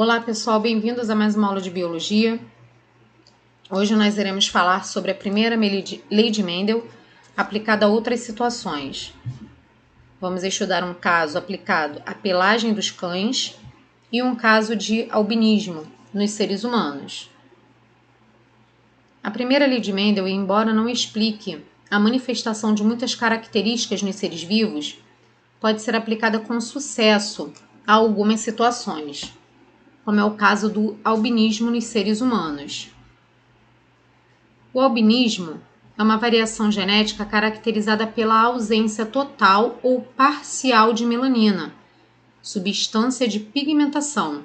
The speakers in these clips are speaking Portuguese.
Olá pessoal, bem-vindos a mais uma aula de Biologia. Hoje nós iremos falar sobre a primeira lei de Mendel aplicada a outras situações. Vamos estudar um caso aplicado à pelagem dos cães e um caso de albinismo nos seres humanos. A primeira lei de Mendel, embora não explique a manifestação de muitas características nos seres vivos, pode ser aplicada com sucesso a algumas situações, como é o caso do albinismo nos seres humanos. O albinismo é uma variação genética caracterizada pela ausência total ou parcial de melanina, substância de pigmentação,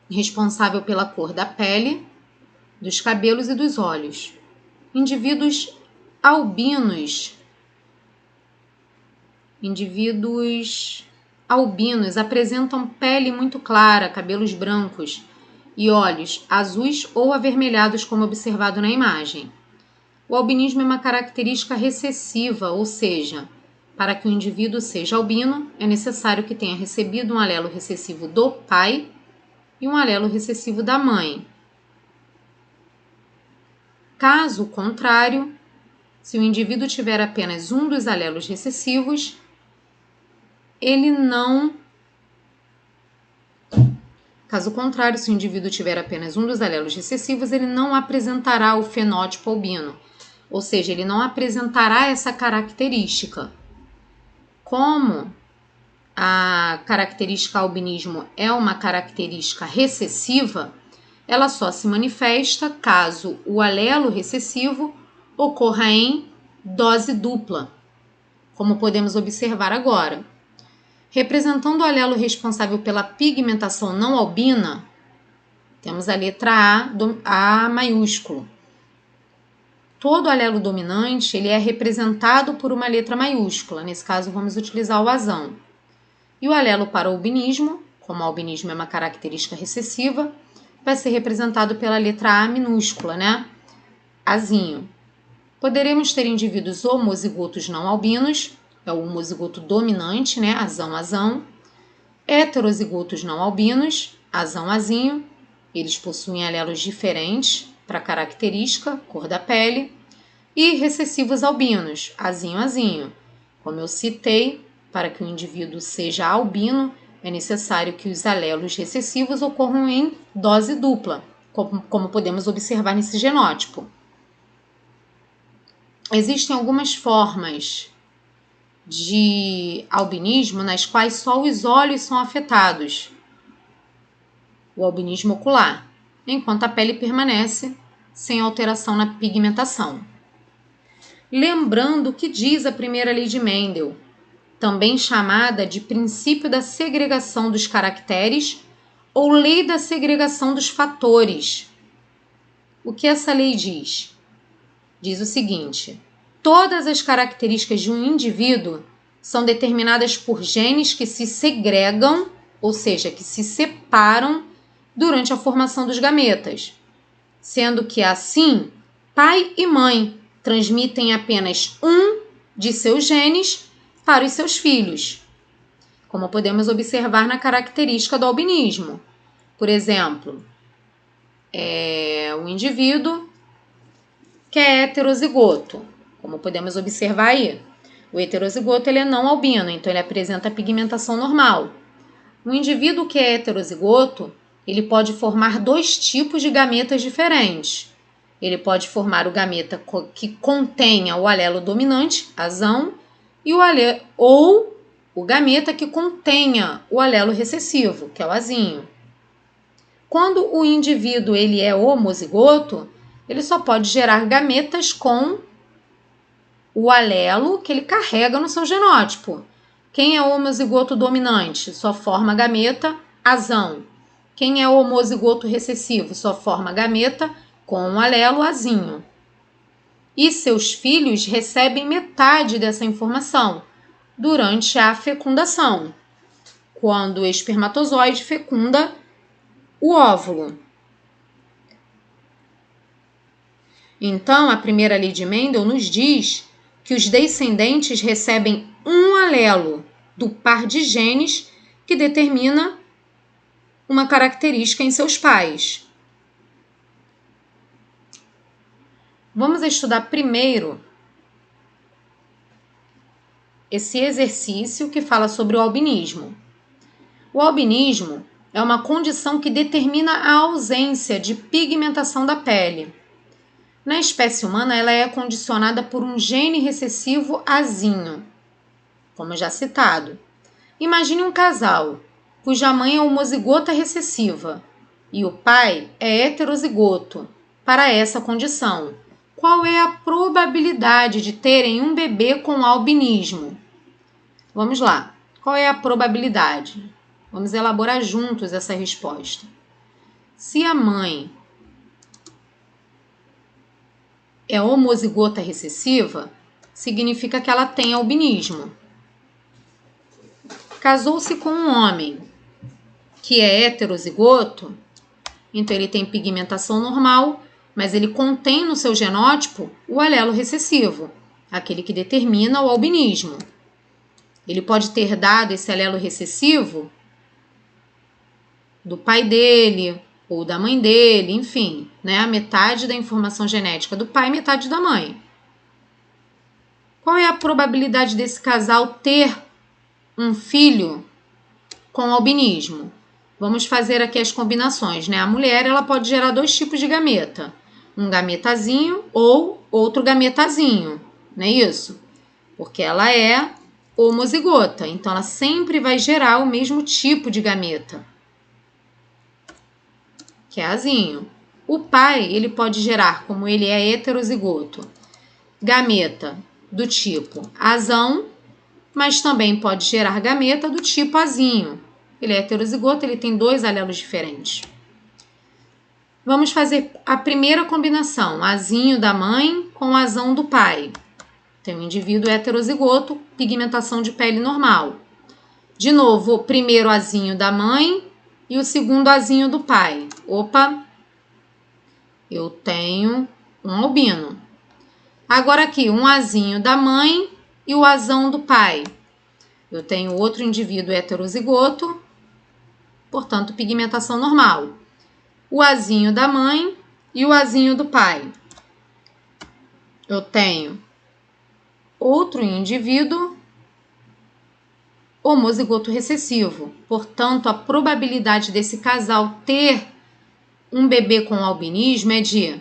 responsável pela cor da pele, dos cabelos e dos olhos. Indivíduos albinos apresentam pele muito clara, cabelos brancos e olhos azuis ou avermelhados, como observado na imagem. O albinismo é uma característica recessiva, ou seja, para que o indivíduo seja albino, é necessário que tenha recebido um alelo recessivo do pai e um alelo recessivo da mãe. Caso contrário, se o indivíduo tiver apenas um dos alelos recessivos, ele não apresentará o fenótipo albino, ou seja, ele não apresentará essa característica. Como a característica albinismo é uma característica recessiva, ela só se manifesta caso o alelo recessivo ocorra em dose dupla, como podemos observar agora. Representando o alelo responsável pela pigmentação não albina, temos a letra A maiúsculo. Todo alelo dominante ele é representado por uma letra maiúscula, nesse caso vamos utilizar o azão. E o alelo para o albinismo, como o albinismo é uma característica recessiva, vai ser representado pela letra A minúscula, Azinho. Poderemos ter indivíduos homozigotos não albinos, é o homozigoto dominante, azão. Heterozigotos não albinos, azão-azinho. Eles possuem alelos diferentes para característica, cor da pele. E recessivos albinos, azinho-azinho. Como eu citei, para que o indivíduo seja albino, é necessário que os alelos recessivos ocorram em dose dupla, como podemos observar nesse genótipo. Existem algumas formas de albinismo nas quais só os olhos são afetados, o albinismo ocular, enquanto a pele permanece sem alteração na pigmentação. Lembrando o que diz a primeira lei de Mendel, também chamada de princípio da segregação dos caracteres ou lei da segregação dos fatores. O que essa lei diz? Diz o seguinte: todas as características de um indivíduo são determinadas por genes que se segregam, ou seja, que se separam durante a formação dos gametas, sendo que assim, pai e mãe transmitem apenas um de seus genes para os seus filhos, como podemos observar na característica do albinismo. Por exemplo, o indivíduo que é heterozigoto, como podemos observar aí. O heterozigoto ele é não albino, então ele apresenta a pigmentação normal. O indivíduo que é heterozigoto, ele pode formar dois tipos de gametas diferentes. Ele pode formar o gameta que contenha o alelo dominante, azão, ou o gameta que contenha o alelo recessivo, que é o azinho. Quando o indivíduo ele é homozigoto, ele só pode gerar gametas com o alelo que ele carrega no seu genótipo. Quem é homozigoto dominante só forma gameta azão. Quem é homozigoto recessivo só forma gameta com um alelo azinho. E seus filhos recebem metade dessa informação durante a fecundação, quando o espermatozoide fecunda o óvulo. Então, a primeira lei de Mendel nos diz que os descendentes recebem um alelo do par de genes que determina uma característica em seus pais. Vamos estudar primeiro esse exercício que fala sobre o albinismo. O albinismo é uma condição que determina a ausência de pigmentação da pele. Na espécie humana, ela é condicionada por um gene recessivo azinho, como já citado. Imagine um casal cuja mãe é homozigota recessiva e o pai é heterozigoto para essa condição. Qual é a probabilidade de terem um bebê com albinismo? Vamos lá. Qual é a probabilidade? Vamos elaborar juntos essa resposta. Se a mãe é homozigota recessiva, significa que ela tem albinismo. Casou-se com um homem que é heterozigoto, então ele tem pigmentação normal, mas ele contém no seu genótipo o alelo recessivo, aquele que determina o albinismo. Ele pode ter dado esse alelo recessivo do pai dele ou da mãe dele, enfim, né? A metade da informação genética do pai e metade da mãe. Qual é a probabilidade desse casal ter um filho com albinismo? Vamos fazer aqui as combinações, né? A mulher, ela pode gerar dois tipos de gameta. Um gametazinho ou outro gametazinho, não é isso? Porque ela é homozigota, então ela sempre vai gerar o mesmo tipo de gameta, que é azinho. O pai, ele pode gerar, como ele é heterozigoto, gameta do tipo azão, mas também pode gerar gameta do tipo azinho. Ele é heterozigoto, ele tem dois alelos diferentes. Vamos fazer a primeira combinação, azinho da mãe com azão do pai. Tem um indivíduo heterozigoto, pigmentação de pele normal. De novo, o primeiro azinho da mãe e o segundo azinho do pai. Opa, eu tenho um albino. Agora aqui, um azinho da mãe e o azão do pai. Eu tenho outro indivíduo heterozigoto, portanto, pigmentação normal. O azinho da mãe e o azinho do pai. Eu tenho outro indivíduo homozigoto recessivo. Portanto, a probabilidade desse casal ter um bebê com albinismo é de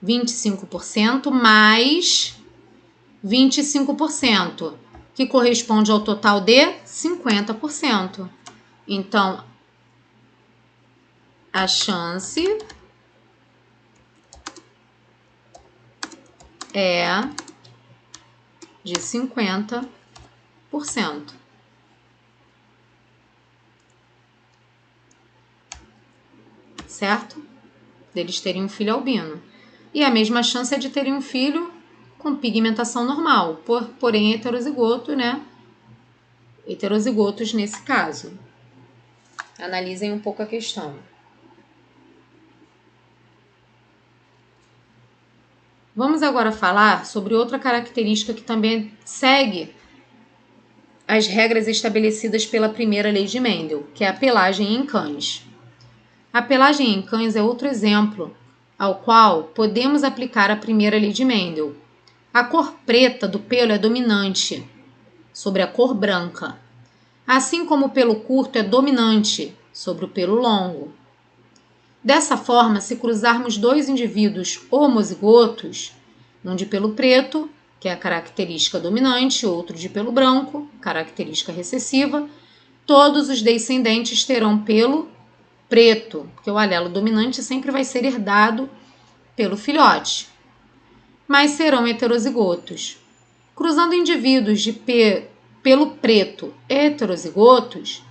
25% mais 25%, que corresponde ao total de 50%. Então, a chance é de 50%. Certo? Deles terem um filho albino. E a mesma chance é de terem um filho com pigmentação normal, porém heterozigoto, né? Heterozigotos nesse caso. Analisem um pouco a questão. Vamos agora falar sobre outra característica que também segue as regras estabelecidas pela primeira lei de Mendel, que é a pelagem em cães. A pelagem em cães é outro exemplo ao qual podemos aplicar a primeira lei de Mendel. A cor preta do pelo é dominante sobre a cor branca, assim como o pelo curto é dominante sobre o pelo longo. Dessa forma, se cruzarmos dois indivíduos homozigotos, um de pelo preto, que é a característica dominante, outro de pelo branco, característica recessiva, todos os descendentes terão pelo preto, porque o alelo dominante sempre vai ser herdado pelo filhote, mas serão heterozigotos. Cruzando indivíduos de pelo preto heterozigotos,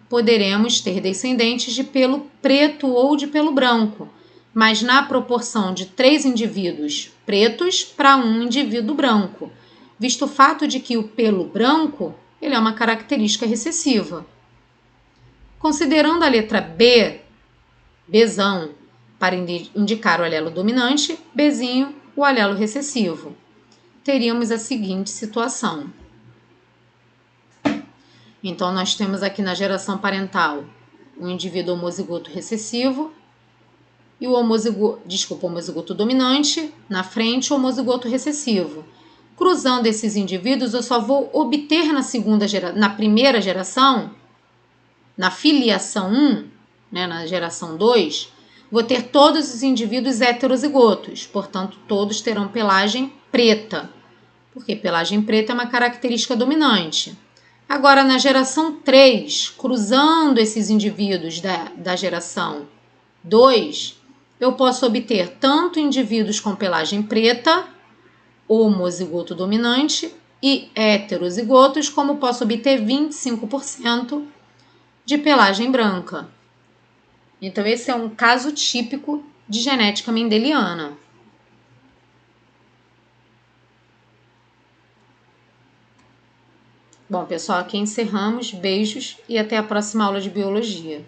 poderemos ter descendentes de pelo preto ou de pelo branco, mas na proporção de 3 indivíduos pretos para um indivíduo branco, visto o fato de que o pelo branco ele é uma característica recessiva. Considerando a letra B, Bzão, para indicar o alelo dominante, Bzinho, o alelo recessivo, teríamos a seguinte situação. Então, nós temos aqui na geração parental o indivíduo homozigoto recessivo e o homozigoto dominante, na frente o homozigoto recessivo. Cruzando esses indivíduos, eu só vou obter na primeira geração, na filiação 1, né, na geração 2, vou ter todos os indivíduos heterozigotos, portanto, todos terão pelagem preta, porque pelagem preta é uma característica dominante. Agora, na geração 3, cruzando esses indivíduos da geração 2, eu posso obter tanto indivíduos com pelagem preta, homozigoto dominante, e heterozigotos, como posso obter 25% de pelagem branca. Então, esse é um caso típico de genética mendeliana. Bom, pessoal, aqui encerramos. Beijos e até a próxima aula de biologia.